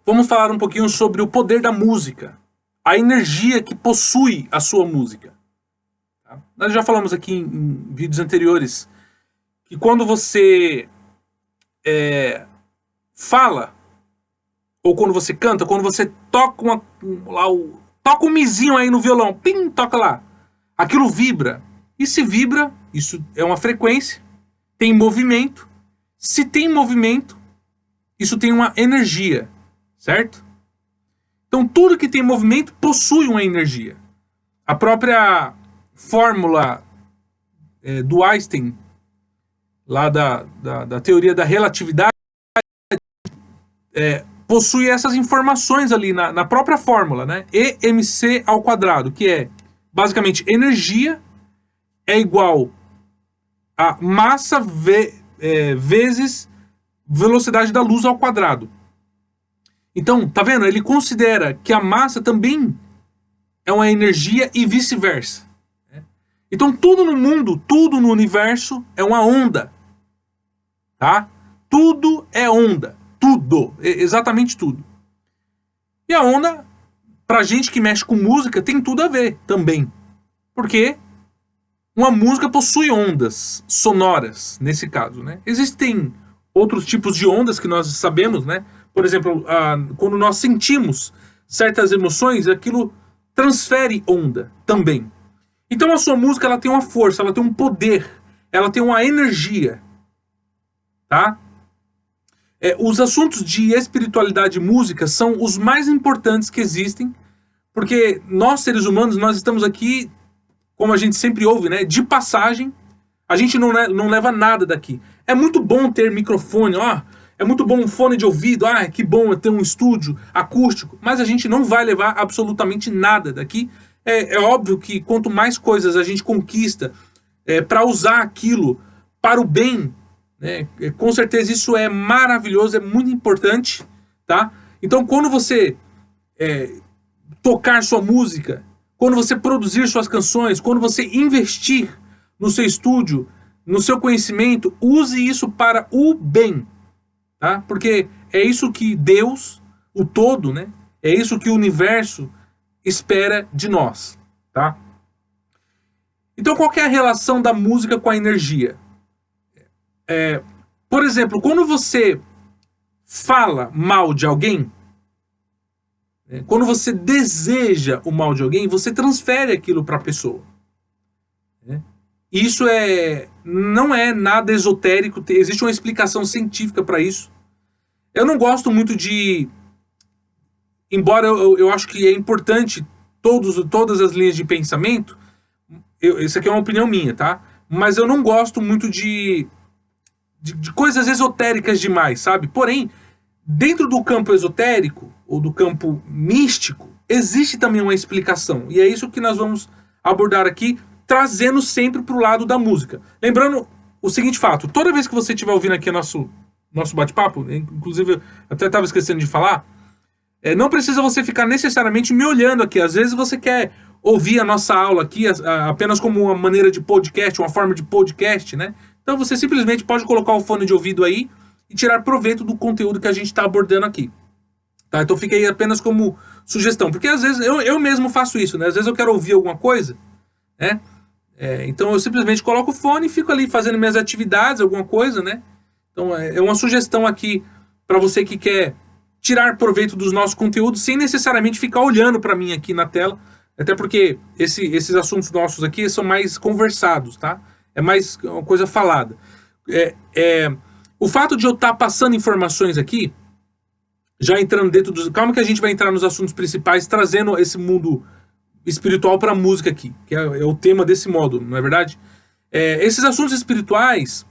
vamos falar um pouquinho sobre o poder da música, a energia que possui a sua música. Tá? Nós já falamos aqui em vídeos anteriores que quando você fala, ou quando você canta, quando você toca toca um mizinho aí no violão, pim, toca lá, aquilo vibra. E se vibra, isso é uma frequência, tem movimento. Se tem movimento, isso tem uma energia, certo? Então tudo que tem movimento possui uma energia. A própria fórmula do Einstein, lá da teoria da relatividade, possui essas informações ali na própria fórmula, né? EmC², que é basicamente energia é igual a massa vezes velocidade da luz ao quadrado. Então, tá vendo? Ele considera que a massa também é uma energia e vice-versa. Então, tudo no mundo, tudo no universo é uma onda. Tá? Tudo é onda. Tudo. Exatamente tudo. E a onda, pra gente que mexe com música, tem tudo a ver também. Porque uma música possui ondas sonoras, nesse caso, né? Existem outros tipos de ondas que nós sabemos, né? Por exemplo, quando nós sentimos certas emoções, aquilo transfere onda também. Então a sua música, ela tem uma força, ela tem um poder, ela tem uma energia, tá? Os assuntos de espiritualidade e música são os mais importantes que existem, porque nós, seres humanos, nós estamos aqui, como a gente sempre ouve, né, de passagem. A gente não leva nada daqui. É muito bom ter microfone, é muito bom um fone de ouvido, que bom ter um estúdio acústico, mas a gente não vai levar absolutamente nada daqui. É óbvio que quanto mais coisas a gente conquista para usar aquilo para o bem, né, com certeza isso é maravilhoso, é muito importante, tá? Então quando você tocar sua música, quando você produzir suas canções, quando você investir no seu estúdio, no seu conhecimento, use isso para o bem, tá? Porque é isso que Deus, o todo, né? É isso que o universo espera de nós, tá? Então qual que é a relação da música com a energia? Por exemplo, quando você fala mal de alguém, quando você deseja o mal de alguém, você transfere aquilo para a pessoa. Isso não é nada esotérico, existe uma explicação científica para isso. Eu não gosto muito de... Embora eu acho que é importante todas as linhas de pensamento, isso aqui é uma opinião minha, tá? Mas eu não gosto muito de coisas esotéricas demais, sabe? Porém, dentro do campo esotérico, ou do campo místico, existe também uma explicação. E é isso que nós vamos abordar aqui, trazendo sempre para o lado da música. Lembrando o seguinte fato, toda vez que você estiver ouvindo aqui nosso bate-papo, inclusive eu até estava esquecendo de falar, não precisa você ficar necessariamente me olhando aqui. Às vezes você quer ouvir a nossa aula aqui apenas como uma maneira de podcast, uma forma de podcast, né? Então você simplesmente pode colocar o fone de ouvido aí e tirar proveito do conteúdo que a gente está abordando aqui. Tá? Então fica aí apenas como sugestão. Porque às vezes eu mesmo faço isso, né? Às vezes eu quero ouvir alguma coisa, né? Então eu simplesmente coloco o fone e fico ali fazendo minhas atividades, alguma coisa, né? Então é uma sugestão aqui para você que quer tirar proveito dos nossos conteúdos sem necessariamente ficar olhando para mim aqui na tela. Até porque esses assuntos nossos aqui são mais conversados, tá? É mais uma coisa falada. O fato de eu estar passando informações aqui, já entrando dentro dos... Calma que a gente vai entrar nos assuntos principais, trazendo esse mundo espiritual para a música aqui, que é o tema desse módulo, não é verdade? Esses assuntos espirituais,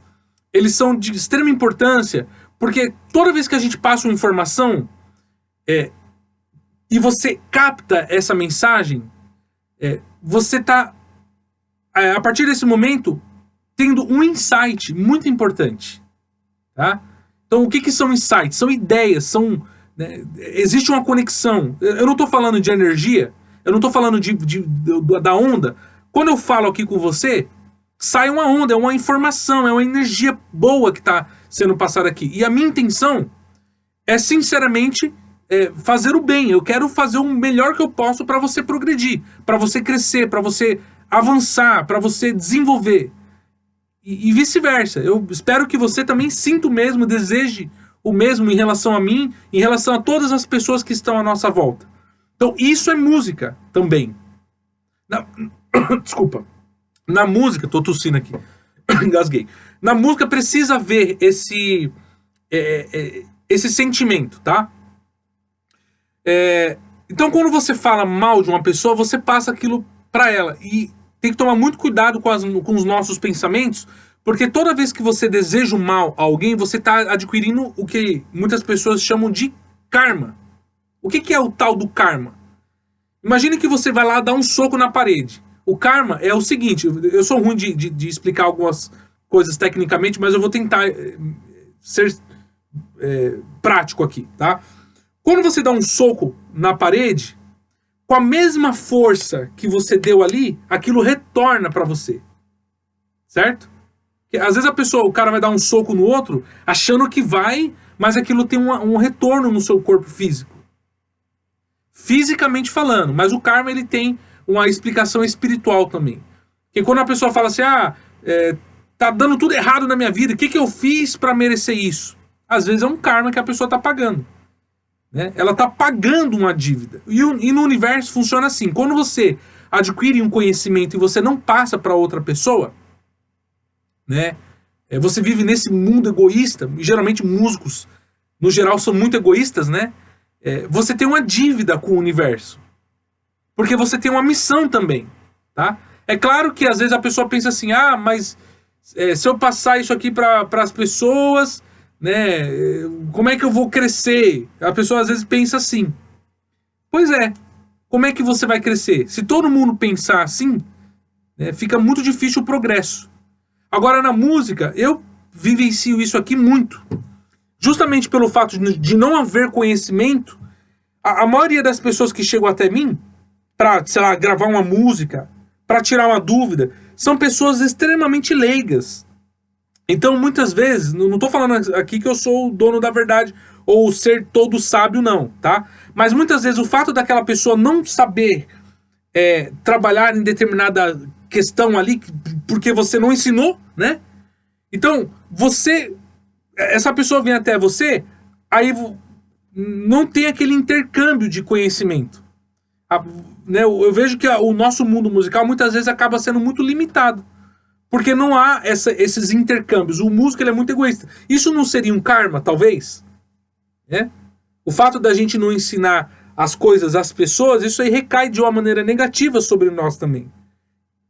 eles são de extrema importância, porque toda vez que a gente passa uma informação e você capta essa mensagem, você está, a partir desse momento, tendo um insight muito importante. Tá? Então, o que são insights? São ideias, né, existe uma conexão. Eu não estou falando de energia, eu não estou falando da onda. Quando eu falo aqui com você, sai uma onda, é uma informação, é uma energia boa que está sendo passada aqui. E a minha intenção é, sinceramente, fazer o bem, eu quero fazer o melhor que eu posso para você progredir, para você crescer, para você avançar, para você desenvolver. E vice-versa. Eu espero que você também sinta o mesmo, deseje o mesmo em relação a mim, em relação a todas as pessoas que estão à nossa volta. Então, isso é música também. Desculpa. Na música, tô tossindo aqui, engasguei. Na música precisa haver esse sentimento, tá? Então, quando você fala mal de uma pessoa, você passa aquilo pra ela. E tem que tomar muito cuidado com os nossos pensamentos, porque toda vez que você deseja o mal a alguém, você está adquirindo o que muitas pessoas chamam de karma. O que é o tal do karma? Imagine que você vai lá dar um soco na parede. O karma é o seguinte, eu sou ruim de explicar algumas coisas tecnicamente, mas eu vou tentar ser prático aqui, tá? Quando você dá um soco na parede, com a mesma força que você deu ali, aquilo retorna para você. Certo? Porque, às vezes o cara vai dar um soco no outro, achando que vai, mas aquilo tem um retorno no seu corpo físico. Fisicamente falando. Mas o karma, ele tem uma explicação espiritual também. Porque quando a pessoa fala assim, tá dando tudo errado na minha vida, o que eu fiz para merecer isso? Às vezes é um karma que a pessoa tá pagando. Né? Ela está pagando uma dívida. E no universo funciona assim. Quando você adquire um conhecimento e você não passa para outra pessoa, né? Você vive nesse mundo egoísta. E geralmente músicos, no geral, são muito egoístas, né? Você tem uma dívida com o universo. Porque você tem uma missão também. Tá? É claro que às vezes a pessoa pensa assim, mas se eu passar isso aqui para as pessoas... né? Como é que eu vou crescer? A pessoa às vezes pensa assim. Pois é. Como é que você vai crescer? Se todo mundo pensar assim, né, fica muito difícil o progresso. Agora na música, eu vivencio isso aqui muito. Justamente pelo fato de não haver conhecimento, a maioria das pessoas que chegam até mim para, sei lá, gravar uma música, para tirar uma dúvida, são pessoas extremamente leigas. Então, muitas vezes, não estou falando aqui que eu sou o dono da verdade ou ser todo sábio, não, tá? Mas muitas vezes o fato daquela pessoa não saber trabalhar em determinada questão ali, porque você não ensinou, né? Então, essa pessoa vem até você, aí não tem aquele intercâmbio de conhecimento. Né? Eu vejo que o nosso mundo musical muitas vezes acaba sendo muito limitado. Porque não há esses intercâmbios. O músico, ele é muito egoísta. Isso não seria um karma, talvez? O fato da gente não ensinar as coisas às pessoas, isso aí recai de uma maneira negativa sobre nós também.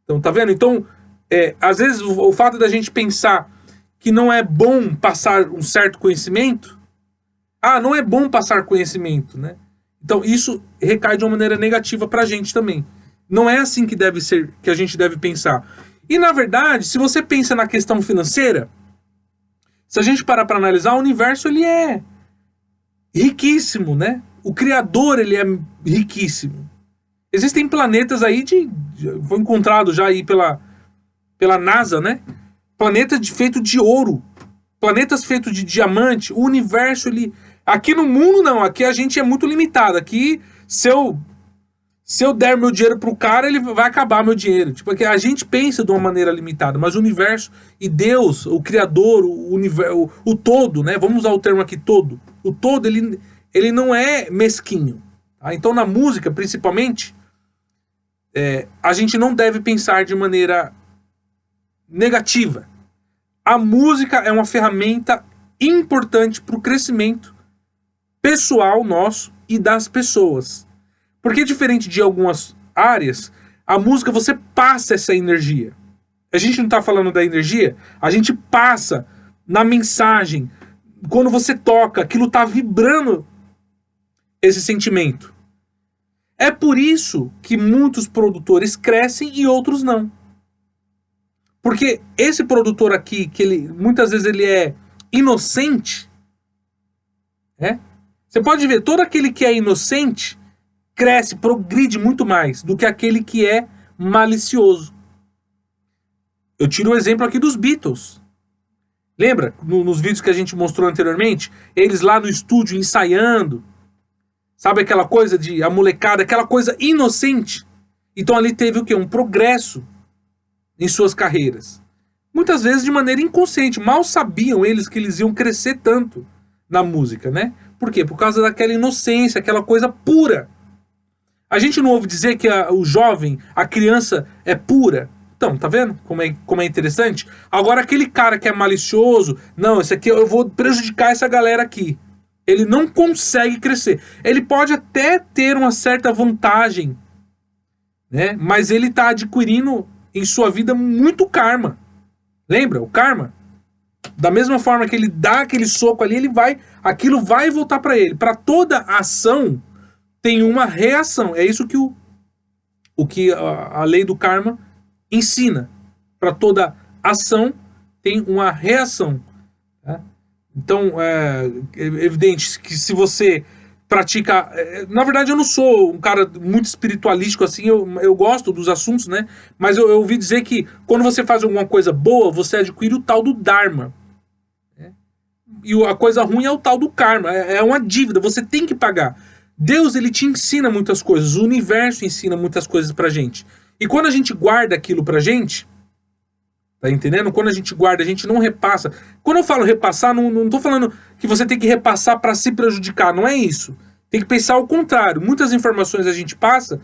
Então, tá vendo? Então, às vezes, o fato da gente pensar que não é bom passar um certo conhecimento... não é bom passar conhecimento, né? Então, isso recai de uma maneira negativa pra gente também. Não é assim que deve ser, que a gente deve pensar. E, na verdade, se você pensa na questão financeira, se a gente parar para analisar, o universo ele é riquíssimo, né? O Criador, ele é riquíssimo. Existem planetas aí foi encontrado já aí pela NASA, né? Planeta feito de ouro. Planetas feitos de diamante. O universo, ele... Aqui no mundo, não. Aqui a gente é muito limitado. Aqui, se eu der meu dinheiro pro cara, ele vai acabar meu dinheiro. Tipo, a gente pensa de uma maneira limitada, mas o universo e Deus, o Criador, o todo, né? Vamos usar o termo aqui, todo. O todo, ele não é mesquinho. Tá? Então, na música, principalmente, a gente não deve pensar de maneira negativa. A música é uma ferramenta importante para o crescimento pessoal nosso e das pessoas. Porque diferente de algumas áreas, a música você passa essa energia. A gente não está falando da energia, a gente passa na mensagem. Quando você toca, aquilo está vibrando esse sentimento. É por isso que muitos produtores crescem e outros não. Porque esse produtor aqui, que muitas vezes ele é inocente, você pode ver, todo aquele que é inocente cresce, progride muito mais do que aquele que é malicioso. Eu tiro o exemplo aqui dos Beatles. Lembra? Nos vídeos que a gente mostrou anteriormente, eles lá no estúdio ensaiando. Sabe aquela coisa de a molecada, aquela coisa inocente? Então ali teve o quê? Um progresso em suas carreiras. Muitas vezes de maneira inconsciente. Mal sabiam eles que eles iam crescer tanto na música, né? Por quê? Por causa daquela inocência, aquela coisa pura. A gente não ouve dizer que o jovem, a criança é pura. Então, tá vendo como é interessante? Agora aquele cara que é malicioso, não, esse aqui eu vou prejudicar essa galera aqui. Ele não consegue crescer. Ele pode até ter uma certa vantagem, né? Mas ele está adquirindo em sua vida muito karma. Lembra? O karma. Da mesma forma que ele dá aquele soco ali, aquilo vai voltar para ele. Para toda ação tem uma reação. É isso que o que a lei do karma ensina. Para toda ação tem uma reação. Tá? Então, é evidente que se você pratica... Na verdade, eu não sou um cara muito espiritualístico assim, eu gosto dos assuntos, né? Mas eu ouvi dizer que quando você faz alguma coisa boa, você adquire o tal do Dharma. Né? E a coisa ruim é o tal do karma, é uma dívida, você tem que pagar. Deus, ele te ensina muitas coisas, o universo ensina muitas coisas pra gente. E quando a gente guarda aquilo pra gente... Tá entendendo? Quando a gente guarda, a gente não repassa. Quando eu falo repassar, não tô falando que você tem que repassar para se prejudicar. Não é isso. Tem que pensar ao contrário. Muitas informações a gente passa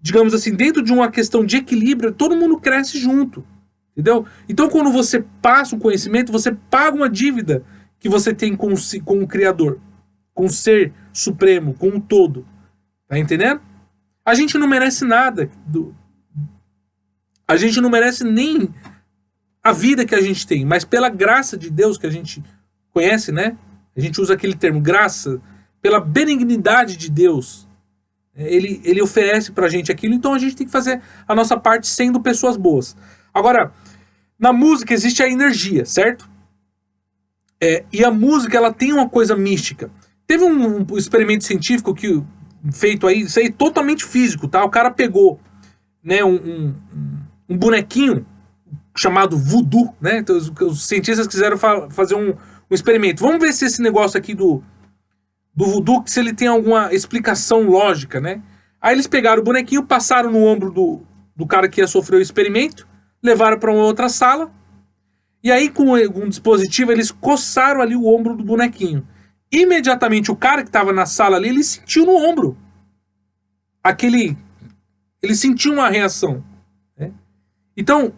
digamos assim, dentro de uma questão de equilíbrio, todo mundo cresce junto. Entendeu? Então, quando você passa o conhecimento, você paga uma dívida que você tem com o Criador, com o Ser Supremo, com o Todo. Tá entendendo? A gente não merece nada a gente não merece nem a vida que a gente tem, mas pela graça de Deus que a gente conhece, né? A gente usa aquele termo, graça, pela benignidade de Deus. Ele oferece pra gente aquilo, então a gente tem que fazer a nossa parte sendo pessoas boas. Agora, na música existe a energia, certo? E a música, ela tem uma coisa mística. Teve um experimento científico feito aí, isso aí totalmente físico, tá? O cara pegou, né, um bonequinho chamado voodoo, né? Então, os cientistas quiseram fazer um experimento. Vamos ver se esse negócio aqui do voodoo, se ele tem alguma explicação lógica, né? Aí eles pegaram o bonequinho, passaram no ombro do cara que ia sofrer o experimento, levaram para uma outra sala, e aí com um dispositivo eles coçaram ali o ombro do bonequinho. Imediatamente o cara que estava na sala ali, ele sentiu no ombro. Ele sentiu uma reação. Né? Então,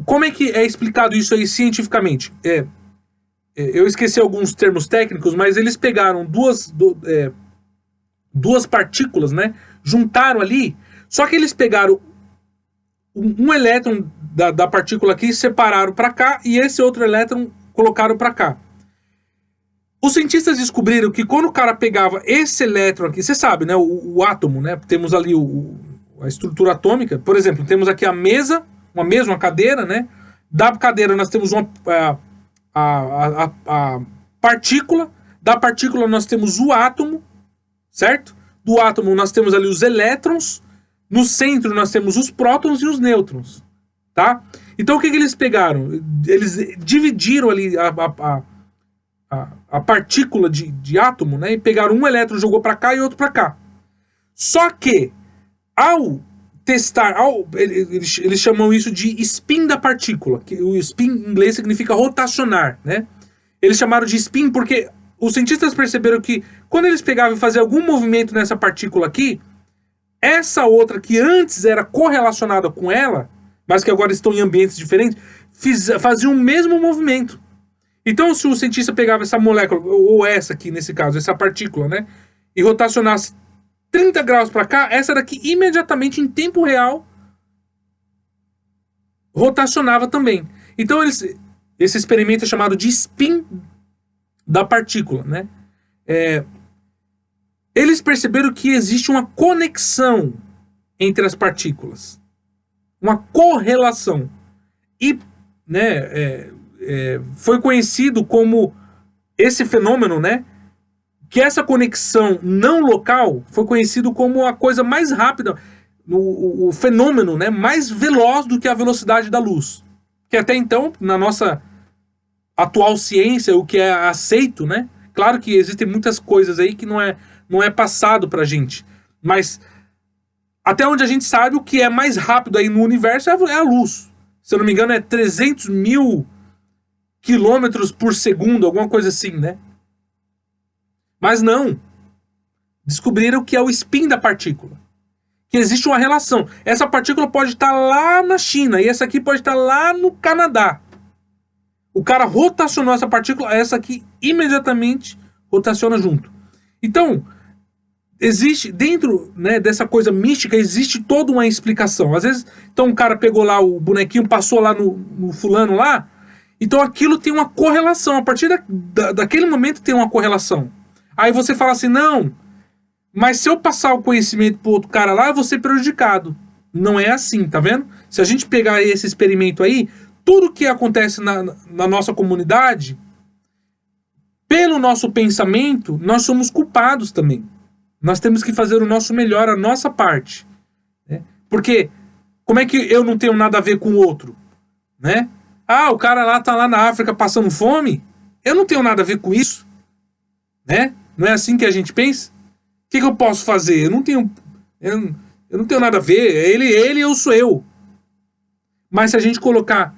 como é que é explicado isso aí cientificamente? Eu esqueci alguns termos técnicos, mas eles pegaram duas partículas, né? Juntaram ali, só que eles pegaram um elétron da partícula aqui, separaram para cá, e esse outro elétron colocaram para cá. Os cientistas descobriram que quando o cara pegava esse elétron aqui, você sabe, né? O átomo, né? Temos ali a estrutura atômica. Por exemplo, temos aqui a mesa, uma cadeira, né? Da cadeira nós temos a partícula. Da partícula nós temos o átomo, certo? Do átomo nós temos ali os elétrons. No centro nós temos os prótons e os nêutrons, tá? Então o que eles pegaram? Eles dividiram ali a partícula de átomo, né? E pegaram um elétron, jogou para cá e outro para cá. Só que ao testar, eles chamam isso de spin da partícula, que o spin em inglês significa rotacionar, né? Eles chamaram de spin porque os cientistas perceberam que quando eles pegavam e faziam algum movimento nessa partícula aqui, essa outra que antes era correlacionada com ela, mas que agora estão em ambientes diferentes, faziam o mesmo movimento. Então, se o cientista pegava essa molécula, ou essa aqui nesse caso, essa partícula, né, e rotacionasse 30 graus para cá, essa daqui imediatamente, em tempo real, rotacionava também. Então, esse experimento é chamado de spin da partícula, né? Eles perceberam que existe uma conexão entre as partículas, uma correlação. E, né, foi conhecido como esse fenômeno, né? Que essa conexão não local foi conhecido como a coisa mais rápida, o fenômeno, né, mais veloz do que a velocidade da luz. Que até então, na nossa atual ciência, o que é aceito, né, Claro que existem muitas coisas aí que não é passado pra gente. Mas até onde a gente sabe, o que é mais rápido aí no universo é a luz. Se eu não me engano, é 300 mil quilômetros por segundo, alguma coisa assim, né? Mas não. Descobriram que é o spin da partícula. Que existe uma relação. Essa partícula pode estar lá na China e essa aqui pode estar lá no Canadá. O cara rotacionou essa partícula, essa aqui imediatamente rotaciona junto. Então, existe, dentro, né, dessa coisa mística, existe toda uma explicação. Às vezes, então o cara pegou lá o bonequinho, passou lá no fulano lá, então aquilo tem uma correlação. A partir daquele momento tem uma correlação. Aí você fala assim, não, mas se eu passar o conhecimento pro outro cara lá, eu vou ser prejudicado. Não é assim, tá vendo? Se a gente pegar esse experimento aí, tudo que acontece na nossa comunidade, pelo nosso pensamento, nós somos culpados também. Nós temos que fazer o nosso melhor, a nossa parte. Né? Porque como é que eu não tenho nada a ver com o outro? Né? Ah, o cara lá tá lá na África passando fome? Eu não tenho nada a ver com isso. Né? Não é assim que a gente pensa? O que eu posso fazer? Eu não tenho nada a ver. Ele, eu sou eu. Mas se a gente colocar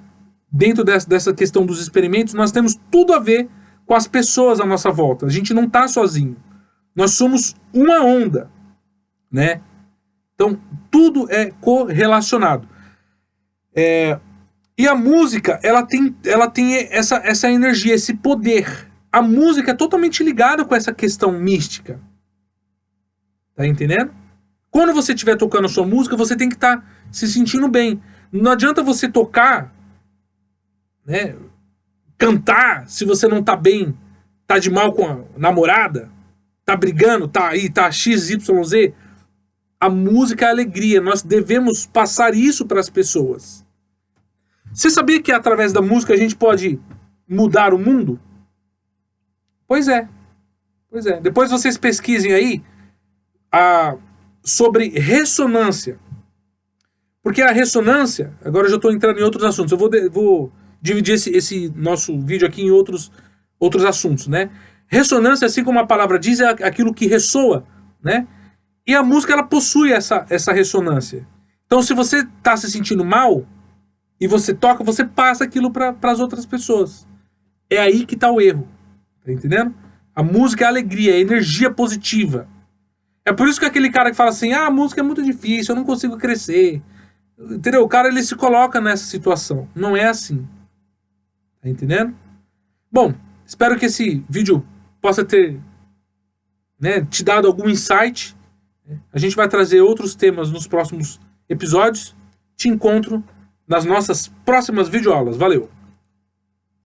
dentro dessa questão dos experimentos, nós temos tudo a ver com as pessoas à nossa volta. A gente não está sozinho. Nós somos uma onda, né? Então, tudo é correlacionado. E a música, ela tem essa energia, esse poder. A música é totalmente ligada com essa questão mística. Tá entendendo? Quando você estiver tocando a sua música, você tem que estar se sentindo bem. Não adianta você tocar, né, cantar, se você não tá bem, tá de mal com a namorada, tá brigando, tá aí, tá XYZ. A música é alegria, nós devemos passar isso para as pessoas. Você sabia que através da música a gente pode mudar o mundo? Pois é. Depois vocês pesquisem aí sobre ressonância. Porque a ressonância, agora eu já estou entrando em outros assuntos, eu vou dividir esse nosso vídeo aqui em outros assuntos, né? Ressonância, assim como a palavra diz, é aquilo que ressoa, né? E a música, ela possui essa ressonância. Então, se você está se sentindo mal e você toca, você passa aquilo para as outras pessoas. É aí que está o erro. Tá entendendo? A música é alegria, é energia positiva. É por isso que aquele cara que fala assim, a música é muito difícil, eu não consigo crescer. Entendeu? O cara, ele se coloca nessa situação. Não é assim. Tá entendendo? Bom, espero que esse vídeo possa ter, né, te dado algum insight. A gente vai trazer outros temas nos próximos episódios. Te encontro nas nossas próximas videoaulas. Valeu!